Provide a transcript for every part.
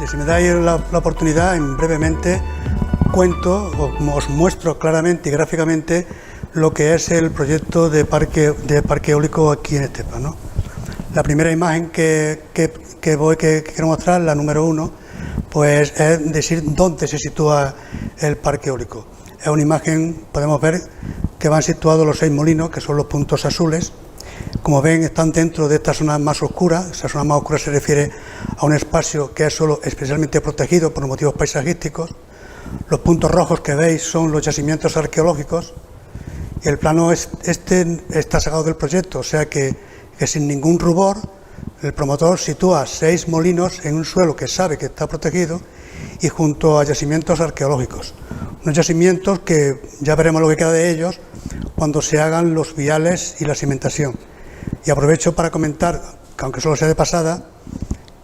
Si me dais la oportunidad, brevemente cuento, os muestro claramente y gráficamente lo que es el proyecto de parque eólico aquí en Estepa, ¿no? La primera imagen que quiero mostrar, la número 1, pues es decir dónde se sitúa el parque eólico. Es una imagen, podemos ver que van situados los 6 molinos, que son los puntos azules. Como ven, están dentro de esta zona más oscura. Esa zona más oscura se refiere a un espacio que es solo especialmente protegido por motivos paisajísticos. Los puntos rojos que veis son los yacimientos arqueológicos. Y el plano este está sacado del proyecto, o sea que sin ningún rubor el promotor sitúa 6 molinos en un suelo que sabe que está protegido y junto a yacimientos arqueológicos. Unos yacimientos que ya veremos lo que queda de ellos cuando se hagan los viales y la cimentación. Y aprovecho para comentar, que aunque solo sea de pasada,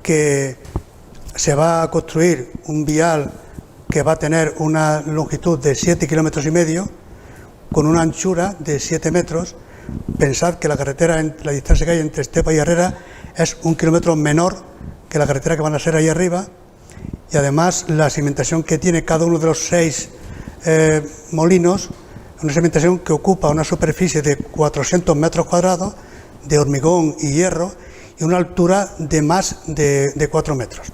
que se va a construir un vial que va a tener una longitud de 7,5 kilómetros con una anchura de 7 metros. Pensad que la carretera, la distancia que hay entre Estepa y Herrera es 1 kilómetro menor que la carretera que van a ser ahí arriba, y además la cimentación que tiene cada uno de los 6 molinos, una cimentación que ocupa una superficie de 400 metros cuadrados de hormigón y hierro y una altura de más de 4 metros.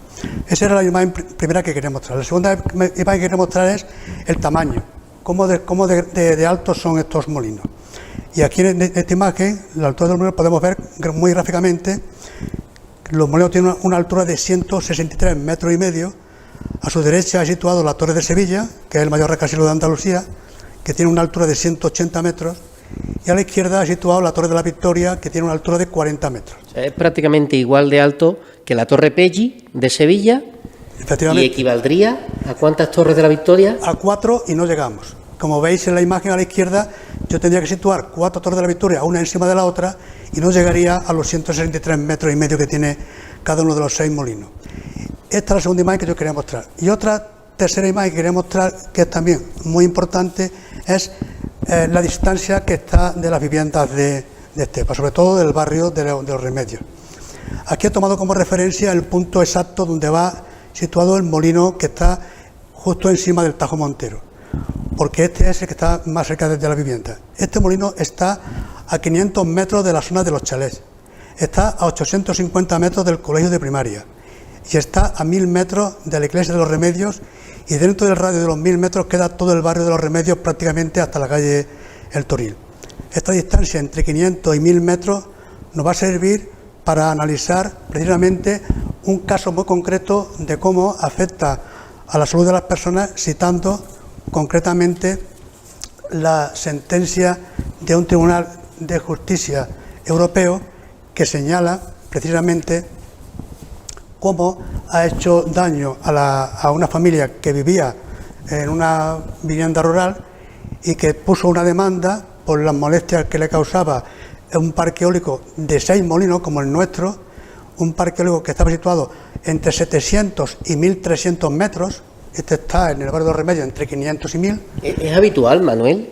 Esa era la imagen primera que quería mostrar. La segunda imagen que quería mostrar es el tamaño, cómo de altos son estos molinos. Y aquí en esta imagen, la altura de los molinos, podemos ver muy gráficamente que los molinos tienen una altura de 163,5 metros. A su derecha ha situado la Torre de Sevilla, que es el mayor rascacielos de Andalucía, que tiene una altura de 180 metros. Y a la izquierda ha situado la Torre de la Victoria, que tiene una altura de 40 metros. O sea, es prácticamente igual de alto que la Torre Pelli de Sevilla. Efectivamente. ¿Y equivaldría a cuántas Torres de la Victoria? A 4 y no llegamos. Como veis en la imagen a la izquierda, yo tendría que situar 4 Torres de la Victoria, una encima de la otra, y no llegaría a los 163,5 metros que tiene cada uno de los 6 molinos. Esta es la segunda imagen que yo quería mostrar. Y otra tercera imagen que quería mostrar, que es también muy importante, es la distancia que está de las viviendas de Estepa, sobre todo del barrio de los Remedios. Aquí he tomado como referencia el punto exacto donde va situado el molino, que está justo encima del Tajo Montero, porque este es el que está más cerca de la vivienda. Este molino está a 500 metros de la zona de los chalés, está a 850 metros del colegio de primaria y está a 1.000 metros de la iglesia de los Remedios, y dentro del radio de los 1.000 metros queda todo el barrio de los Remedios prácticamente hasta la calle El Toril. Esta distancia entre 500 y 1.000 metros nos va a servir para analizar precisamente un caso muy concreto de cómo afecta a la salud de las personas, citando concretamente la sentencia de un Tribunal de Justicia Europeo que señala precisamente cómo ha hecho daño a una familia que vivía en una vivienda rural y que puso una demanda por las molestias que le causaba un parque eólico de 6 molinos como el nuestro, un parque eólico que estaba situado entre 700 y 1.300 metros. Este está en el barrio de los Remedios entre 500 y 1.000. ¿Es habitual, Manuel,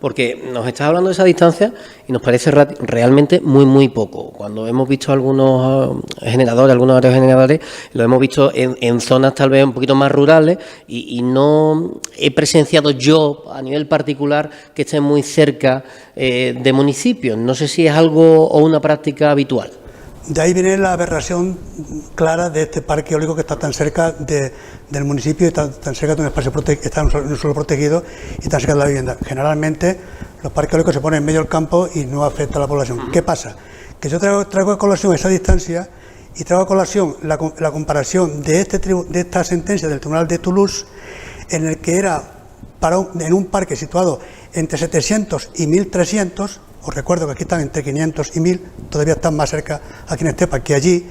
porque nos estás hablando de esa distancia y nos parece realmente muy poco? Cuando hemos visto algunos aerogeneradores, lo hemos visto en zonas tal vez un poquito más rurales y no he presenciado yo a nivel particular que estén muy cerca de municipios. No sé si es algo o una práctica habitual. De ahí viene la aberración clara de este parque eólico que está tan cerca del municipio y tan cerca de un espacio protegido, está en un suelo protegido y tan cerca de la vivienda. Generalmente los parques eólicos se ponen en medio del campo y no afecta a la población. ¿Qué pasa? Que yo traigo a colación esa distancia y traigo a colación la comparación de esta sentencia del Tribunal de Toulouse, en el que era en un parque situado entre 700 y 1.300. Os recuerdo que aquí están entre 500 y 1.000, todavía están más cerca aquí en Estepa que allí.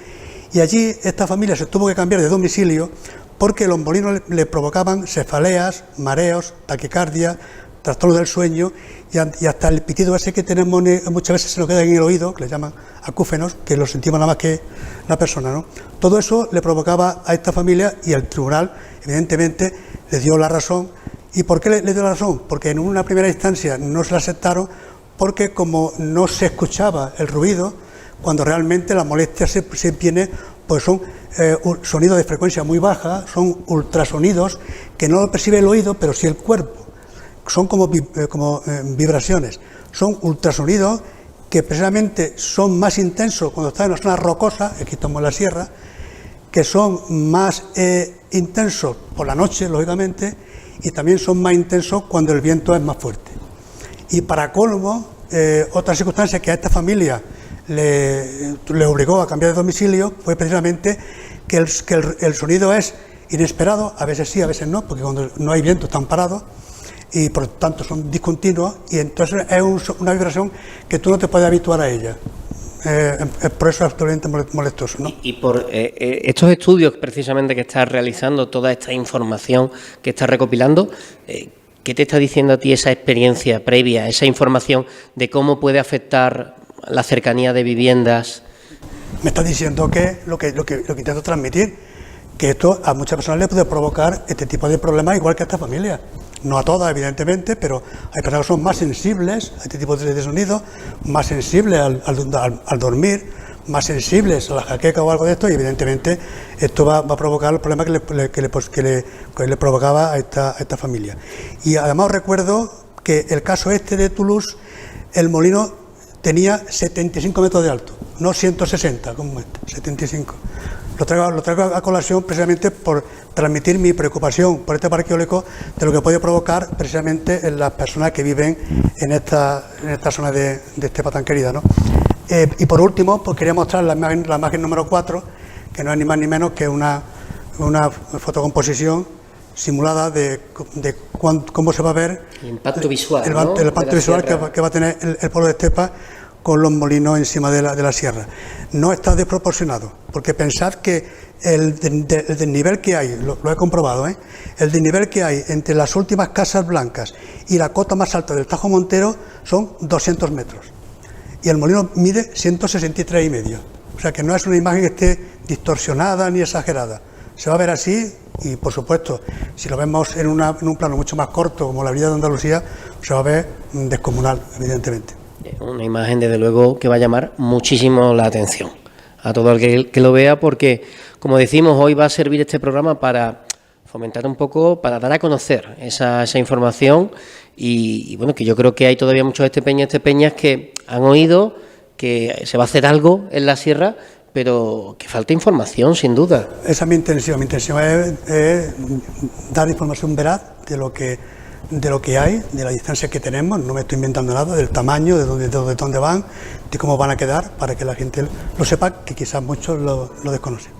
Y allí esta familia se tuvo que cambiar de domicilio porque los molinos le provocaban cefaleas, mareos, taquicardia, trastornos del sueño y hasta el pitido ese que tenemos muchas veces se nos queda en el oído, que le llaman acúfenos, que lo sentimos nada más que la persona, ¿no? Todo eso le provocaba a esta familia y el tribunal, evidentemente, le dio la razón. ¿Y por qué le dio la razón? Porque en una primera instancia no se la aceptaron, porque como no se escuchaba el ruido, cuando realmente la molestia se viene pues son sonidos de frecuencia muy baja, son ultrasonidos que no lo percibe el oído, pero sí el cuerpo. Son como vibraciones, son ultrasonidos que precisamente son más intensos cuando están en una zona rocosa, aquí estamos en la sierra, que son más intensos por la noche, lógicamente, y también son más intensos cuando el viento es más fuerte. Y para colmo, otra circunstancia que a esta familia le obligó a cambiar de domicilio fue precisamente que el sonido es inesperado, a veces sí, a veces no, porque cuando no hay viento están parados, y por tanto son discontinuos, y entonces es una vibración que tú no te puedes habituar a ella. Por eso es absolutamente molestoso, ¿no? Y por estos estudios precisamente que estás realizando, toda esta información que estás recopilando, ¿qué te está diciendo a ti esa experiencia previa, esa información de cómo puede afectar la cercanía de viviendas? Me está diciendo que lo que intento transmitir, que esto a muchas personas les puede provocar este tipo de problemas, igual que a esta familia. No a todas, evidentemente, pero hay personas que son más sensibles a este tipo de sonidos, más sensibles al dormir, más sensibles a la jaqueca o algo de esto, y evidentemente esto va a provocar los problemas que le provocaba a esta familia. Y además recuerdo que el caso este de Toulouse, el molino tenía 75 metros de alto, no 160 como este, 75. Lo traigo a colación precisamente por transmitir mi preocupación por este parque eólico, de lo que puede provocar precisamente en las personas que viven en esta zona de estepa tan querida, ¿no? Y por último, pues quería mostrar la imagen número 4, que no es ni más ni menos que una fotocomposición simulada de cómo se va a ver el impacto visual, el impacto visual que va a tener el pueblo de estepa con los molinos encima de la sierra. No está desproporcionado, porque pensad que el desnivel que hay, lo he comprobado, el desnivel que hay entre las últimas casas blancas y la cota más alta del Tajo Montero son 200 metros. Y el molino mide 163,5. O sea que no es una imagen que esté distorsionada ni exagerada. Se va a ver así y, por supuesto, si lo vemos en un plano mucho más corto, como la Avenida de Andalucía, se va a ver descomunal, evidentemente. Una imagen, desde luego, que va a llamar muchísimo la atención a todo el que lo vea, porque, como decimos, hoy va a servir este programa para fomentar un poco, para dar a conocer esa información y bueno, que yo creo que hay todavía muchos estepeñas que han oído que se va a hacer algo en la sierra, pero que falta información, sin duda. Esa es mi intención. Mi intención es dar información veraz de lo que hay, de la distancia que tenemos. No me estoy inventando nada, del tamaño, de dónde van, de cómo van a quedar, para que la gente lo sepa, que quizás muchos lo desconocen.